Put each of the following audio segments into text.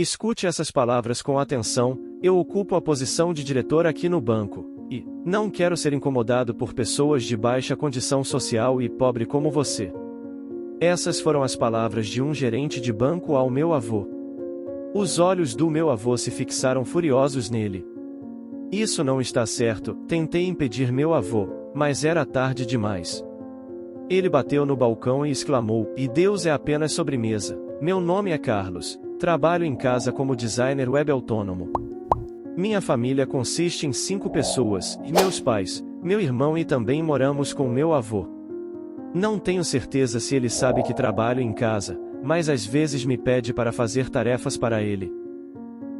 Escute essas palavras com atenção. Eu ocupo a posição de diretor aqui no banco, e não quero ser incomodado por pessoas de baixa condição social e pobre como você. Essas foram as palavras de um gerente de banco ao meu avô. Os olhos do meu avô se fixaram furiosos nele. Isso não está certo, tentei impedir meu avô, mas era tarde demais. Ele bateu no balcão e exclamou: "E Deus é apenas sobremesa. Meu nome é Carlos, trabalho em casa como designer web autônomo. Minha família consiste em 5 pessoas, e meus pais, meu irmão e também moramos com meu avô. Não tenho certeza se ele sabe que trabalho em casa, mas às vezes me pede para fazer tarefas para ele.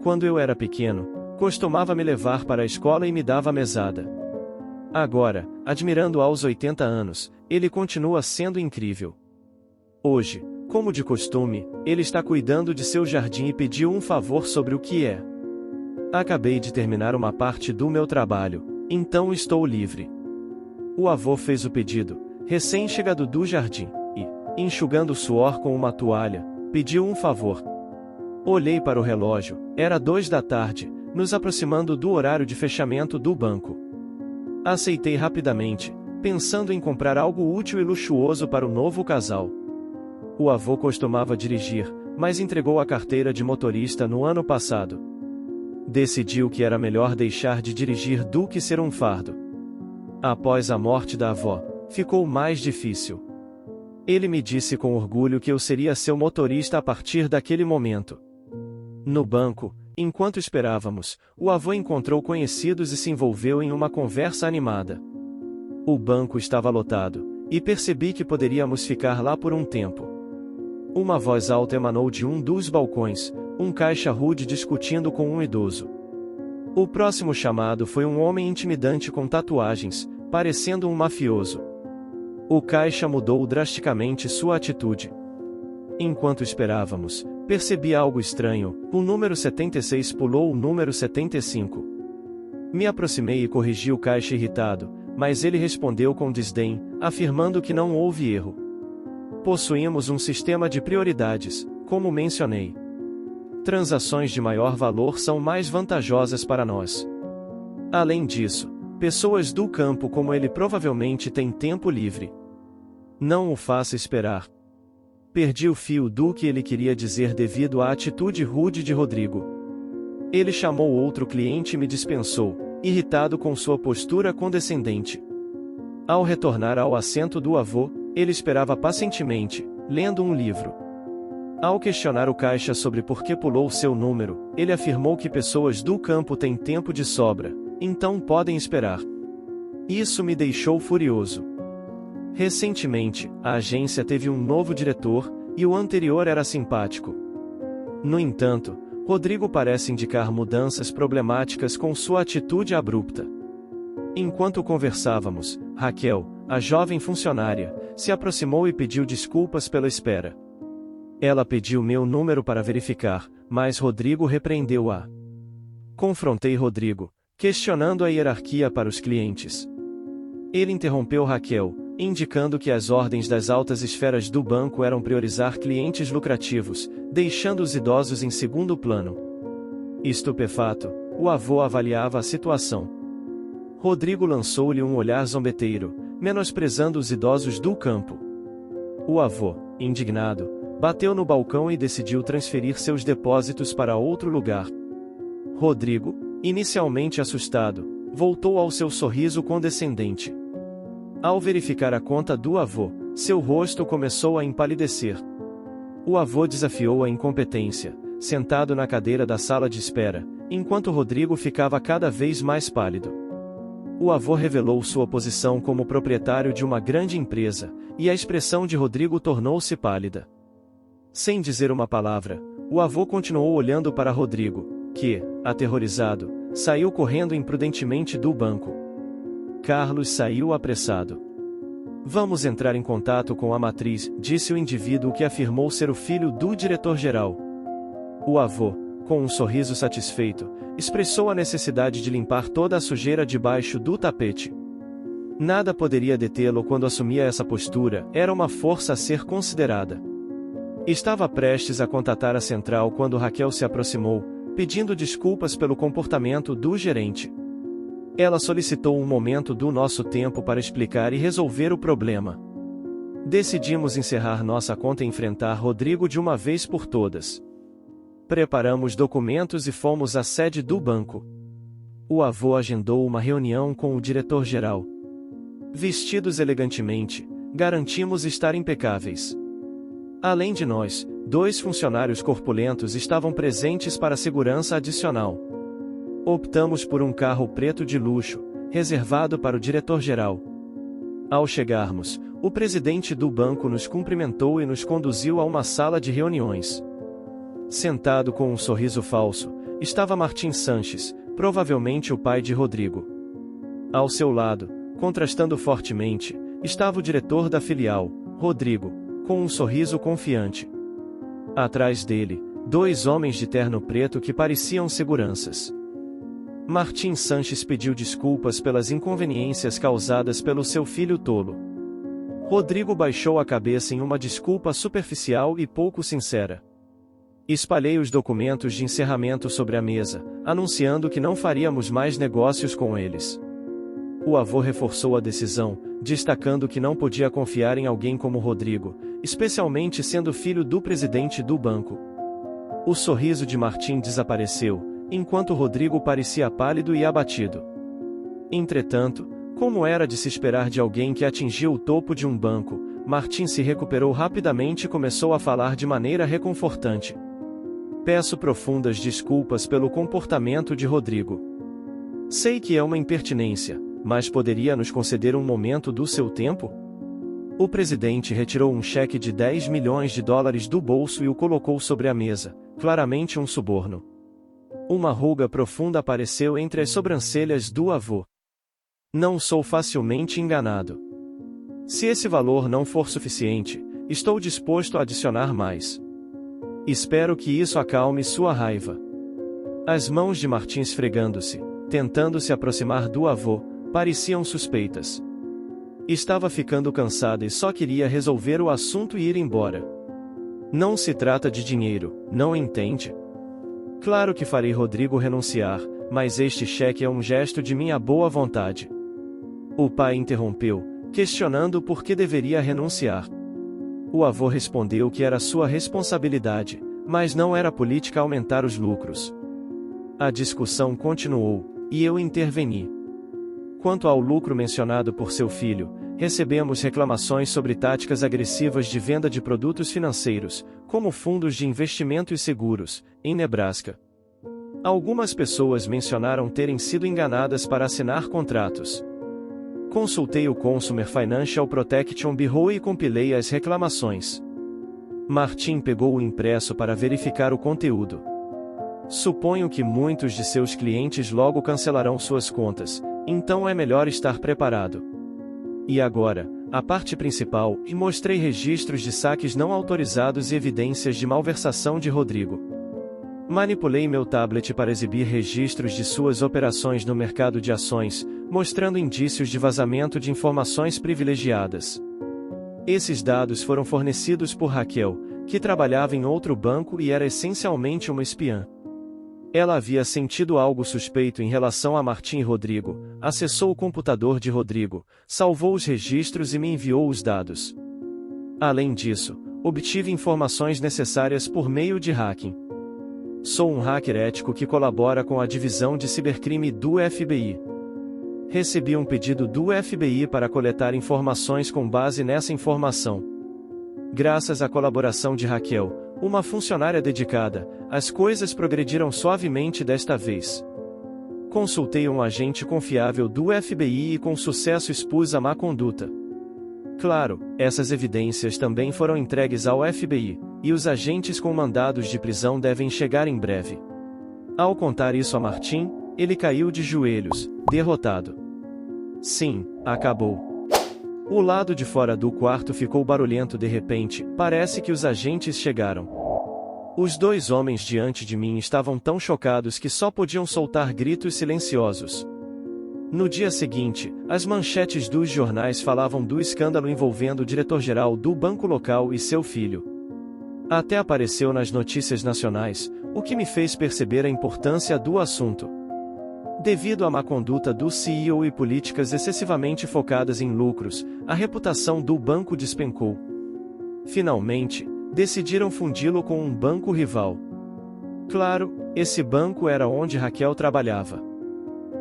Quando eu era pequeno, costumava me levar para a escola e me dava mesada. Agora, admirando aos 80 anos, ele continua sendo incrível. Hoje, como de costume, ele está cuidando de seu jardim e pediu um favor sobre o que é. Acabei de terminar uma parte do meu trabalho, então estou livre." O avô fez o pedido, recém-chegado do jardim, e, enxugando o suor com uma toalha, pediu um favor. Olhei para o relógio, era 2 da tarde, nos aproximando do horário de fechamento do banco. Aceitei rapidamente, pensando em comprar algo útil e luxuoso para o novo casal. O avô costumava dirigir, mas entregou a carteira de motorista no ano passado. Decidiu que era melhor deixar de dirigir do que ser um fardo. Após a morte da avó, ficou mais difícil. Ele me disse com orgulho que eu seria seu motorista a partir daquele momento. No banco, enquanto esperávamos, o avô encontrou conhecidos e se envolveu em uma conversa animada. O banco estava lotado, e percebi que poderíamos ficar lá por um tempo. Uma voz alta emanou de um dos balcões, um caixa rude discutindo com um idoso. O próximo chamado foi um homem intimidante com tatuagens, parecendo um mafioso. O caixa mudou drasticamente sua atitude. Enquanto esperávamos, percebi algo estranho: o número 76 pulou o número 75. Me aproximei e corrigi o caixa irritado, mas ele respondeu com desdém, afirmando que não houve erro. Possuímos um sistema de prioridades, como mencionei. Transações de maior valor são mais vantajosas para nós. Além disso, pessoas do campo como ele provavelmente têm tempo livre. Não o faça esperar. Perdi o fio do que ele queria dizer devido à atitude rude de Rodrigo. Ele chamou outro cliente e me dispensou, irritado com sua postura condescendente. Ao retornar ao assento do avô, ele esperava pacientemente, lendo um livro. Ao questionar o caixa sobre por que pulou seu número, ele afirmou que pessoas do campo têm tempo de sobra, então podem esperar. Isso me deixou furioso. Recentemente, a agência teve um novo diretor, e o anterior era simpático. No entanto, Rodrigo parece indicar mudanças problemáticas com sua atitude abrupta. Enquanto conversávamos, Raquel, a jovem funcionária, se aproximou e pediu desculpas pela espera. Ela pediu meu número para verificar, mas Rodrigo repreendeu-a. Confrontei Rodrigo, questionando a hierarquia para os clientes. Ele interrompeu Raquel, indicando que as ordens das altas esferas do banco eram priorizar clientes lucrativos, deixando os idosos em segundo plano. Estupefato, o avô avaliava a situação. Rodrigo lançou-lhe um olhar zombeteiro, menosprezando os idosos do campo. O avô, indignado, bateu no balcão e decidiu transferir seus depósitos para outro lugar. Rodrigo, inicialmente assustado, voltou ao seu sorriso condescendente. Ao verificar a conta do avô, seu rosto começou a empalidecer. O avô desafiou a incompetência, sentado na cadeira da sala de espera, enquanto Rodrigo ficava cada vez mais pálido. O avô revelou sua posição como proprietário de uma grande empresa, e a expressão de Rodrigo tornou-se pálida. Sem dizer uma palavra, o avô continuou olhando para Rodrigo, que, aterrorizado, saiu correndo imprudentemente do banco. Carlos saiu apressado. "Vamos entrar em contato com a matriz", disse o indivíduo que afirmou ser o filho do diretor-geral. O avô, com um sorriso satisfeito, expressou a necessidade de limpar toda a sujeira debaixo do tapete. Nada poderia detê-lo quando assumia essa postura, era uma força a ser considerada. Estava prestes a contatar a central quando Raquel se aproximou, pedindo desculpas pelo comportamento do gerente. Ela solicitou um momento do nosso tempo para explicar e resolver o problema. Decidimos encerrar nossa conta e enfrentar Rodrigo de uma vez por todas. Preparamos documentos e fomos à sede do banco. O avô agendou uma reunião com o diretor-geral. Vestidos elegantemente, garantimos estar impecáveis. Além de nós, 2 funcionários corpulentos estavam presentes para segurança adicional. Optamos por um carro preto de luxo, reservado para o diretor-geral. Ao chegarmos, o presidente do banco nos cumprimentou e nos conduziu a uma sala de reuniões. Sentado com um sorriso falso, estava Martim Sanches, provavelmente o pai de Rodrigo. Ao seu lado, contrastando fortemente, estava o diretor da filial, Rodrigo, com um sorriso confiante. Atrás dele, 2 homens de terno preto que pareciam seguranças. Martim Sanches pediu desculpas pelas inconveniências causadas pelo seu filho tolo. Rodrigo baixou a cabeça em uma desculpa superficial e pouco sincera. Espalhei os documentos de encerramento sobre a mesa, anunciando que não faríamos mais negócios com eles. O avô reforçou a decisão, destacando que não podia confiar em alguém como Rodrigo, especialmente sendo filho do presidente do banco. O sorriso de Martim desapareceu, enquanto Rodrigo parecia pálido e abatido. Entretanto, como era de se esperar de alguém que atingiu o topo de um banco, Martim se recuperou rapidamente e começou a falar de maneira reconfortante. Peço profundas desculpas pelo comportamento de Rodrigo. Sei que é uma impertinência, mas poderia nos conceder um momento do seu tempo? O presidente retirou um cheque de $10 milhões do bolso e o colocou sobre a mesa, claramente um suborno. Uma ruga profunda apareceu entre as sobrancelhas do avô. Não sou facilmente enganado. Se esse valor não for suficiente, estou disposto a adicionar mais. Espero que isso acalme sua raiva. As mãos de Martim esfregando-se, tentando se aproximar do avô, pareciam suspeitas. Estava ficando cansada e só queria resolver o assunto e ir embora. Não se trata de dinheiro, não entende? Claro que farei Rodrigo renunciar, mas este cheque é um gesto de minha boa vontade. O pai interrompeu, questionando por que deveria renunciar. O avô respondeu que era sua responsabilidade, mas não era política aumentar os lucros. A discussão continuou, e eu interveni. Quanto ao lucro mencionado por seu filho, recebemos reclamações sobre táticas agressivas de venda de produtos financeiros, como fundos de investimento e seguros, em Nebraska. Algumas pessoas mencionaram terem sido enganadas para assinar contratos. Consultei o Consumer Financial Protection Bureau e compilei as reclamações. Martim pegou o impresso para verificar o conteúdo. Suponho que muitos de seus clientes logo cancelarão suas contas, então é melhor estar preparado. E agora, a parte principal, e mostrei registros de saques não autorizados e evidências de malversação de Rodrigo. Manipulei meu tablet para exibir registros de suas operações no mercado de ações, mostrando indícios de vazamento de informações privilegiadas. Esses dados foram fornecidos por Raquel, que trabalhava em outro banco e era essencialmente uma espiã. Ela havia sentido algo suspeito em relação a Martim e Rodrigo, acessou o computador de Rodrigo, salvou os registros e me enviou os dados. Além disso, obtive informações necessárias por meio de hacking. Sou um hacker ético que colabora com a divisão de cibercrime do FBI. Recebi um pedido do FBI para coletar informações com base nessa informação. Graças à colaboração de Raquel, uma funcionária dedicada, as coisas progrediram suavemente desta vez. Consultei um agente confiável do FBI e com sucesso expus a má conduta. Claro, essas evidências também foram entregues ao FBI, e os agentes com mandados de prisão devem chegar em breve. Ao contar isso a Martim, ele caiu de joelhos, derrotado. Sim, acabou. O lado de fora do quarto ficou barulhento de repente, parece que os agentes chegaram. Os 2 homens diante de mim estavam tão chocados que só podiam soltar gritos silenciosos. No dia seguinte, as manchetes dos jornais falavam do escândalo envolvendo o diretor-geral do banco local e seu filho. Até apareceu nas notícias nacionais, o que me fez perceber a importância do assunto. Devido à má conduta do CEO e políticas excessivamente focadas em lucros, a reputação do banco despencou. Finalmente, decidiram fundi-lo com um banco rival. Claro, esse banco era onde Raquel trabalhava.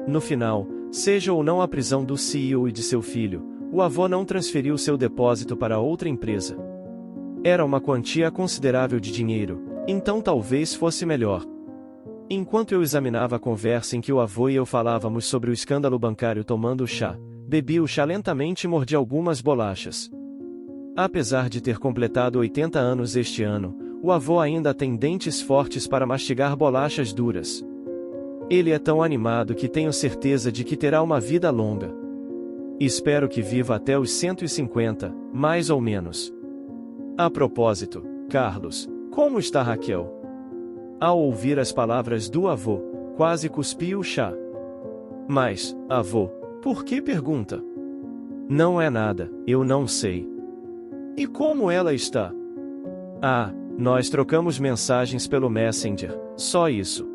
No final, seja ou não a prisão do CEO e de seu filho, o avô não transferiu seu depósito para outra empresa. Era uma quantia considerável de dinheiro, então talvez fosse melhor. Enquanto eu examinava a conversa em que o avô e eu falávamos sobre o escândalo bancário tomando chá, bebi o chá lentamente e mordi algumas bolachas. Apesar de ter completado 80 anos este ano, o avô ainda tem dentes fortes para mastigar bolachas duras. Ele é tão animado que tenho certeza de que terá uma vida longa. Espero que viva até os 150, mais ou menos. A propósito, Carlos, como está Raquel? Ao ouvir as palavras do avô, quase cuspi o chá. Mas, avô, por que pergunta? Não é nada, eu não sei. E como ela está? Ah, nós trocamos mensagens pelo Messenger, só isso.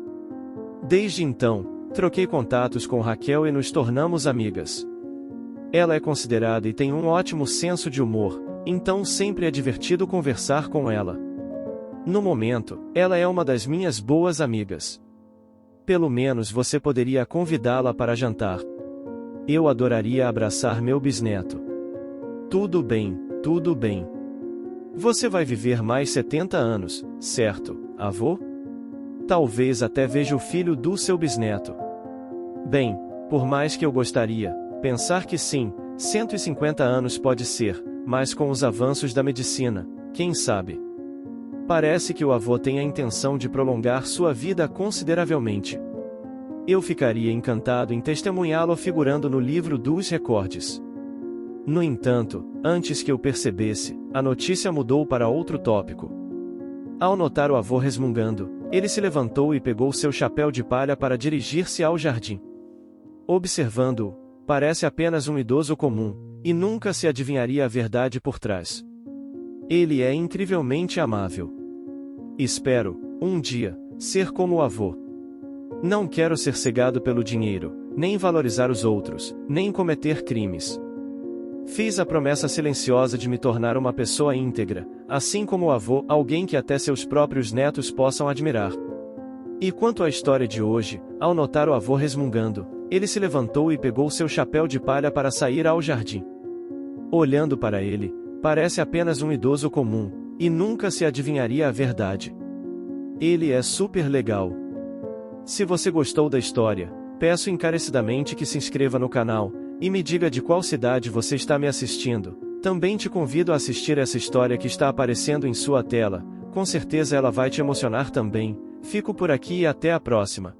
Desde então, troquei contatos com Raquel e nos tornamos amigas. Ela é considerada e tem um ótimo senso de humor, então sempre é divertido conversar com ela. No momento, ela é uma das minhas boas amigas. Pelo menos você poderia convidá-la para jantar. Eu adoraria abraçar meu bisneto. Tudo bem, tudo bem. Você vai viver mais 70 anos, certo, avô? Talvez até veja o filho do seu bisneto. Bem, por mais que eu gostaria, pensar que sim, 150 anos pode ser, mas com os avanços da medicina, quem sabe? Parece que o avô tem a intenção de prolongar sua vida consideravelmente. Eu ficaria encantado em testemunhá-lo figurando no livro dos recordes. No entanto, antes que eu percebesse, a notícia mudou para outro tópico. Ao notar o avô resmungando, ele se levantou e pegou seu chapéu de palha para dirigir-se ao jardim. Observando-o, parece apenas um idoso comum, e nunca se adivinharia a verdade por trás. Ele é incrivelmente amável. Espero, um dia, ser como o avô. Não quero ser cegado pelo dinheiro, nem valorizar os outros, nem cometer crimes. Fiz a promessa silenciosa de me tornar uma pessoa íntegra, assim como o avô, alguém que até seus próprios netos possam admirar. E quanto à história de hoje, ao notar o avô resmungando, ele se levantou e pegou seu chapéu de palha para sair ao jardim. Olhando para ele, parece apenas um idoso comum, e nunca se adivinharia a verdade. Ele é super legal. Se você gostou da história, peço encarecidamente que se inscreva no canal, e me diga de qual cidade você está me assistindo. Também te convido a assistir essa história que está aparecendo em sua tela, com certeza ela vai te emocionar também. Fico por aqui e até a próxima.